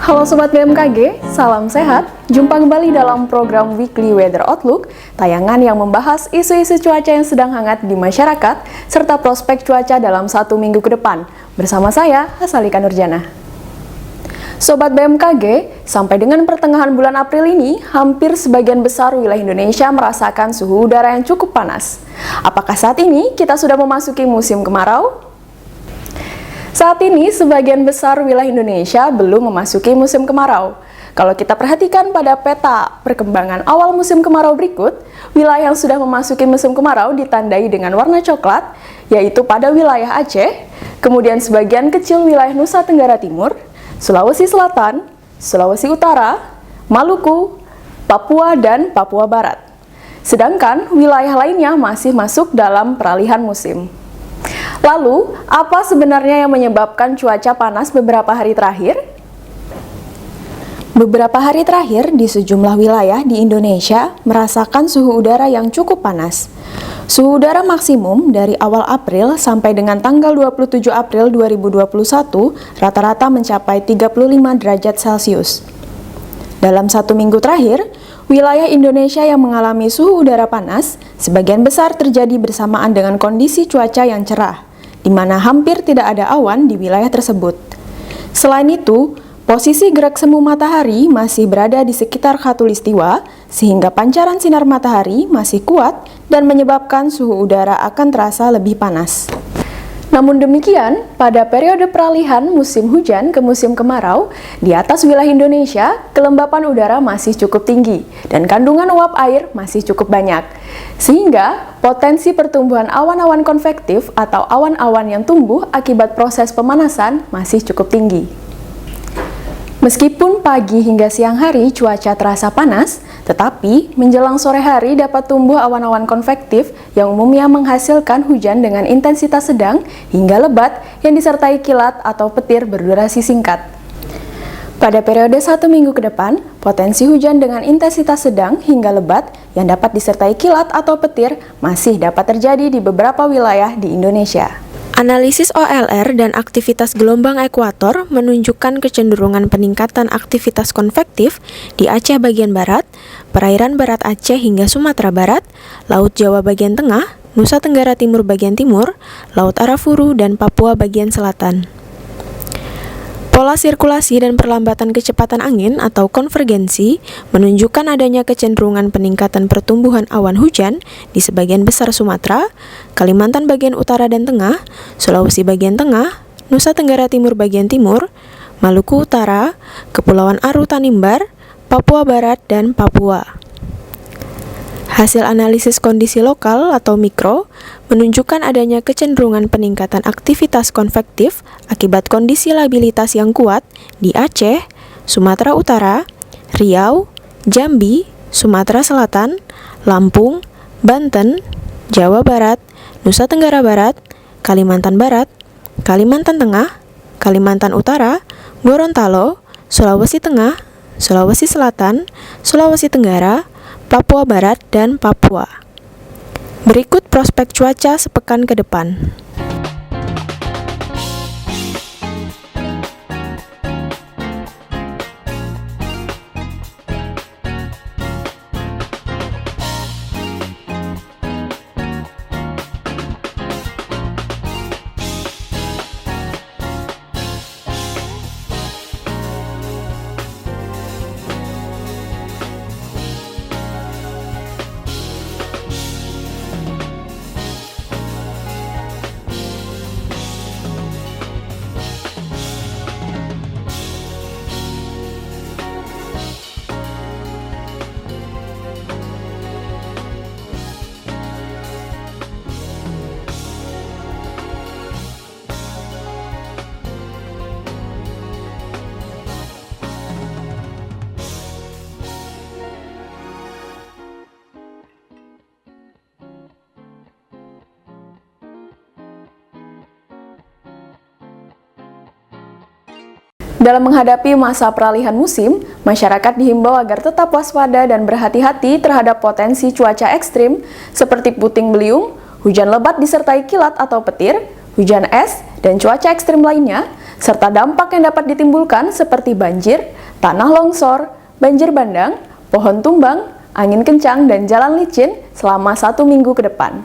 Halo Sobat BMKG, salam sehat. Jumpa kembali dalam program Weekly Weather Outlook, tayangan yang membahas isu-isu cuaca yang sedang hangat di masyarakat, serta prospek cuaca dalam 1 minggu ke depan. Bersama saya, Hasalika Nurjana. Sobat BMKG, sampai dengan pertengahan bulan April ini, hampir sebagian besar wilayah Indonesia merasakan suhu udara yang cukup panas. Apakah saat ini kita sudah memasuki musim kemarau? Saat ini, sebagian besar wilayah Indonesia belum memasuki musim kemarau. Kalau kita perhatikan pada peta perkembangan awal musim kemarau berikut, wilayah yang sudah memasuki musim kemarau ditandai dengan warna coklat, yaitu pada wilayah Aceh, kemudian sebagian kecil wilayah Nusa Tenggara Timur, Sulawesi Selatan, Sulawesi Utara, Maluku, Papua, dan Papua Barat. Sedangkan wilayah lainnya masih masuk dalam peralihan musim. Lalu, apa sebenarnya yang menyebabkan cuaca panas beberapa hari terakhir? Beberapa hari terakhir di sejumlah wilayah di Indonesia merasakan suhu udara yang cukup panas. Suhu udara maksimum dari awal April sampai dengan tanggal 27 April 2021 rata-rata mencapai 35 derajat Celcius. Dalam 1 minggu terakhir, wilayah Indonesia yang mengalami suhu udara panas sebagian besar terjadi bersamaan dengan kondisi cuaca yang cerah, di mana hampir tidak ada awan di wilayah tersebut. Selain itu, posisi gerak semu matahari masih berada di sekitar khatulistiwa, sehingga pancaran sinar matahari masih kuat dan menyebabkan suhu udara akan terasa lebih panas. Namun demikian, pada periode peralihan musim hujan ke musim kemarau, di atas wilayah Indonesia, kelembapan udara masih cukup tinggi dan kandungan uap air masih cukup banyak. Sehingga, potensi pertumbuhan awan-awan konvektif atau awan-awan yang tumbuh akibat proses pemanasan masih cukup tinggi. Meskipun pagi hingga siang hari cuaca terasa panas, tetapi menjelang sore hari dapat tumbuh awan-awan konvektif yang umumnya menghasilkan hujan dengan intensitas sedang hingga lebat yang disertai kilat atau petir berdurasi singkat. Pada periode 1 minggu ke depan, potensi hujan dengan intensitas sedang hingga lebat yang dapat disertai kilat atau petir masih dapat terjadi di beberapa wilayah di Indonesia. Analisis OLR dan aktivitas gelombang ekuator menunjukkan kecenderungan peningkatan aktivitas konvektif di Aceh bagian barat, perairan barat Aceh hingga Sumatera Barat, Laut Jawa bagian tengah, Nusa Tenggara Timur bagian timur, Laut Arafuru, dan Papua bagian selatan. Pola sirkulasi dan perlambatan kecepatan angin atau konvergensi menunjukkan adanya kecenderungan peningkatan pertumbuhan awan hujan di sebagian besar Sumatera, Kalimantan bagian utara dan tengah, Sulawesi bagian tengah, Nusa Tenggara Timur bagian timur, Maluku Utara, Kepulauan Aru Tanimbar, Papua Barat, dan Papua. Hasil analisis kondisi lokal atau mikro menunjukkan adanya kecenderungan peningkatan aktivitas konvektif akibat kondisi labilitas yang kuat di Aceh, Sumatera Utara, Riau, Jambi, Sumatera Selatan, Lampung, Banten, Jawa Barat, Nusa Tenggara Barat, Kalimantan Barat, Kalimantan Tengah, Kalimantan Utara, Gorontalo, Sulawesi Tengah, Sulawesi Selatan, Sulawesi Tenggara, Papua Barat, dan Papua. Berikut prospek cuaca sepekan ke depan. Dalam menghadapi masa peralihan musim, masyarakat dihimbau agar tetap waspada dan berhati-hati terhadap potensi cuaca ekstrim seperti puting beliung, hujan lebat disertai kilat atau petir, hujan es, dan cuaca ekstrim lainnya, serta dampak yang dapat ditimbulkan seperti banjir, tanah longsor, banjir bandang, pohon tumbang, angin kencang, dan jalan licin selama 1 minggu ke depan.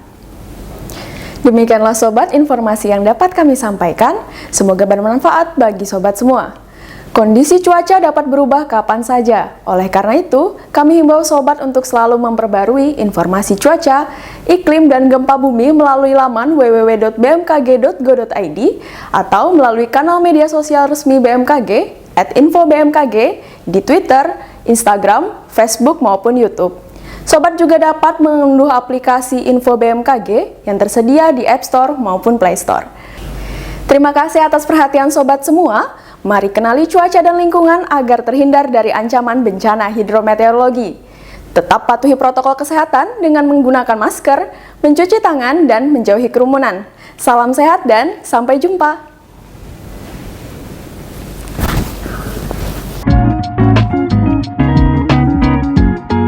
Demikianlah Sobat informasi yang dapat kami sampaikan, semoga bermanfaat bagi Sobat semua. Kondisi cuaca dapat berubah kapan saja, oleh karena itu kami himbau Sobat untuk selalu memperbarui informasi cuaca, iklim, dan gempa bumi melalui laman www.bmkg.go.id atau melalui kanal media sosial resmi BMKG @info-bmkg di Twitter, Instagram, Facebook, maupun YouTube. Sobat juga dapat mengunduh aplikasi Info BMKG yang tersedia di App Store maupun Play Store. Terima kasih atas perhatian Sobat semua. Mari kenali cuaca dan lingkungan agar terhindar dari ancaman bencana hidrometeorologi. Tetap patuhi protokol kesehatan dengan menggunakan masker, mencuci tangan, dan menjauhi kerumunan. Salam sehat dan sampai jumpa!